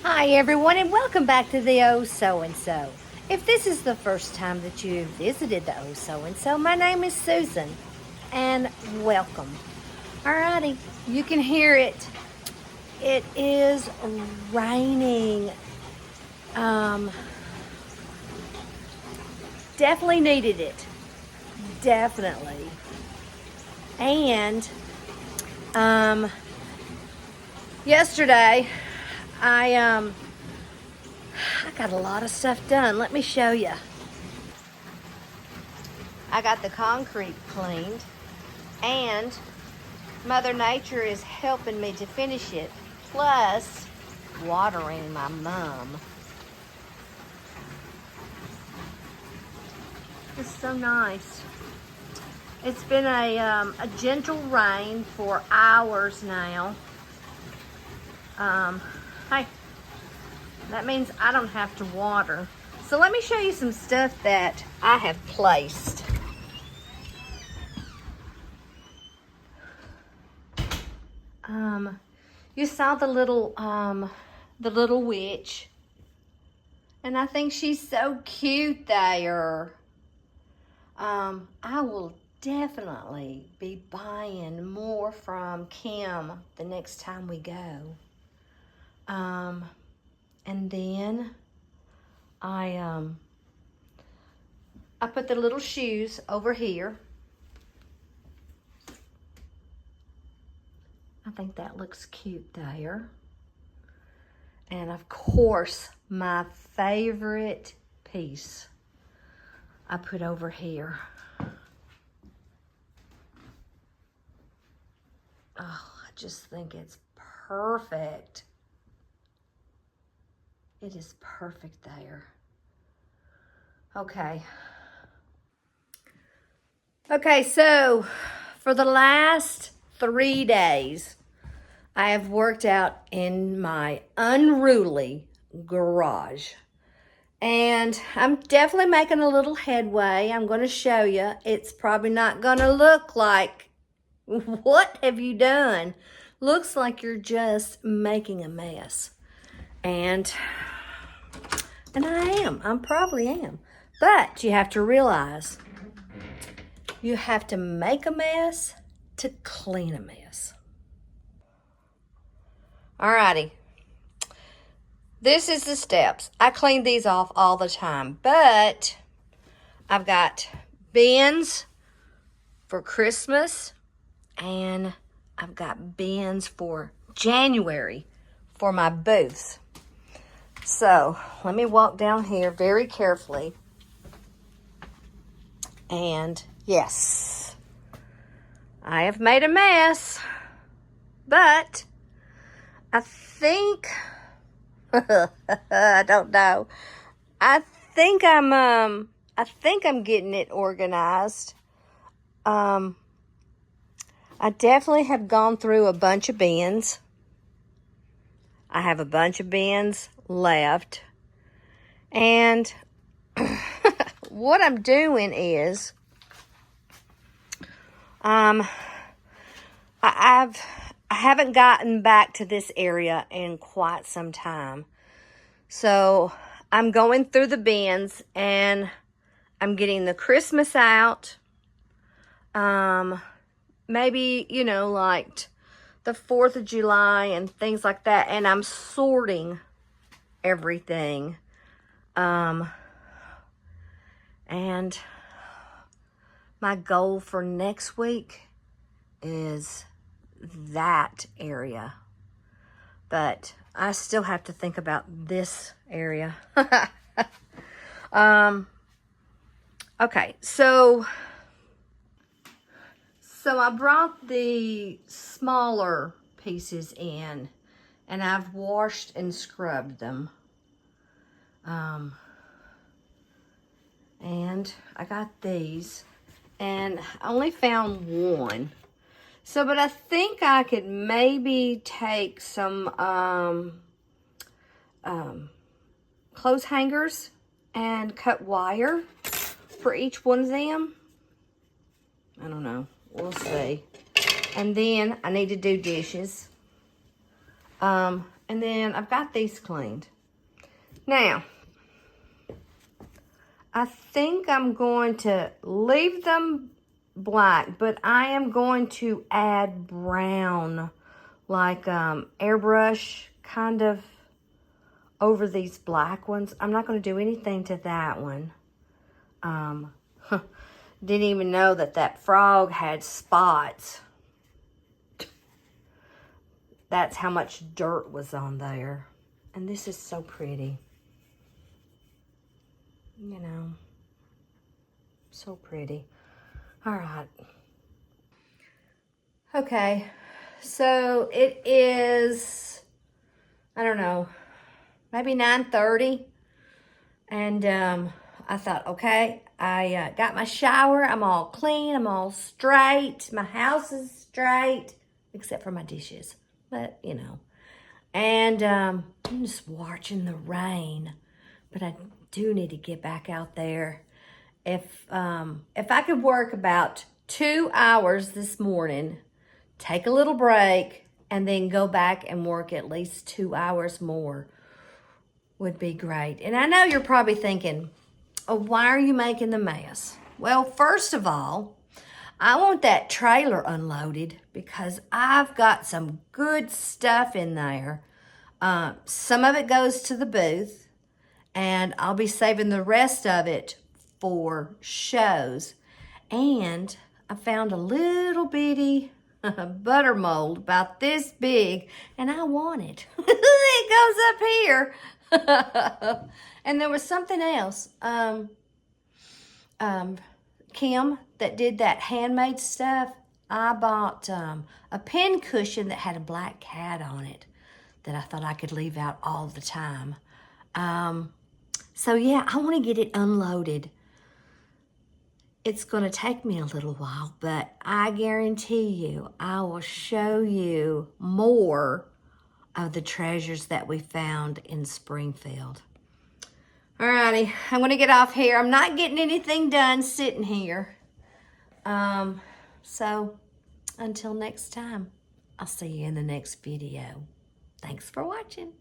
Hi everyone and welcome back to the Oh So and So. If this is the first time that you visited the Oh So and So, my name is Susan and welcome. Alrighty, you can hear it. It is raining. Definitely needed it. Definitely. And yesterday I got a lot of stuff done. Let me show you. I got the concrete cleaned and Mother Nature is helping me to finish it, plus watering my mom. It's so nice. It's been a gentle rain for hours now. Hey, that means I don't have to water. So let me show you some stuff that I have placed. You saw the little witch, and I think she's so cute there. I will definitely be buying more from Kim the next time we go. And then I put the little shoes over here. I think that looks cute there. And of course, my favorite piece I put over here. Oh, I just think it's perfect. It is perfect there. Okay. Okay, so for the last 3 days, I have worked out in my unruly garage. And I'm definitely making a little headway. I'm going to show you. It's probably not going to look like, what have you done? Looks like you're just making a mess. And I am. I probably am. But you have to realize you have to make a mess to clean a mess. Alrighty. This is the steps. I clean these off all the time, but I've got bins for Christmas and I've got bins for January for my booths. So let me walk down here very carefully. And yes, I have made a mess, but I think, I don't know. I think I'm getting it organized. I definitely have gone through a bunch of bins. I have a bunch of bins left. And what I'm doing is, I haven't gotten back to this area in quite some time. So I'm going through the bins and I'm getting the Christmas out. Maybe, like the 4th of July and things like that. And I'm sorting everything. And my goal for next week is that area. But I still have to think about this area. Okay, so I brought the smaller pieces in and I've washed and scrubbed them. And I got these and I only found one. So, but I think I could maybe take some clothes hangers and cut wire for each one of them. I don't know. We'll see. And then I need to do dishes. And then I've got these cleaned. Now, I think I'm going to leave them black, but I am going to add brown, like airbrush kind of over these black ones. I'm not going to do anything to that one. Didn't even know that frog had spots. That's how much dirt was on there. And this is so pretty. You know, so pretty. All right. Okay, so it is, I don't know, maybe 9:30. And I thought, okay, I got my shower. I'm all clean. I'm all straight. My house is straight, except for my dishes. But, you know. And I'm just watching the rain. But I do need to get back out there. If I could work about 2 hours this morning, take a little break, and then go back and work at least 2 hours more, would be great. And I know you're probably thinking, oh, why are you making the mess? Well, first of all, I want that trailer unloaded because I've got some good stuff in there. Some of it goes to the booth, and I'll be saving the rest of it for shows. And I found a little bitty butter mold about this big, and I want it. It goes up here. And there was something else. Kim that did that handmade stuff. I bought a pin cushion that had a black cat on it that I thought I could leave out all the time. So yeah, I want to get it unloaded. It's going to take me a little while, but I guarantee you I will show you more of the treasures that we found in Springfield. Alrighty, I'm going to get off here. I'm not getting anything done sitting here. So until next time, I'll see you in the next video. Thanks for watching.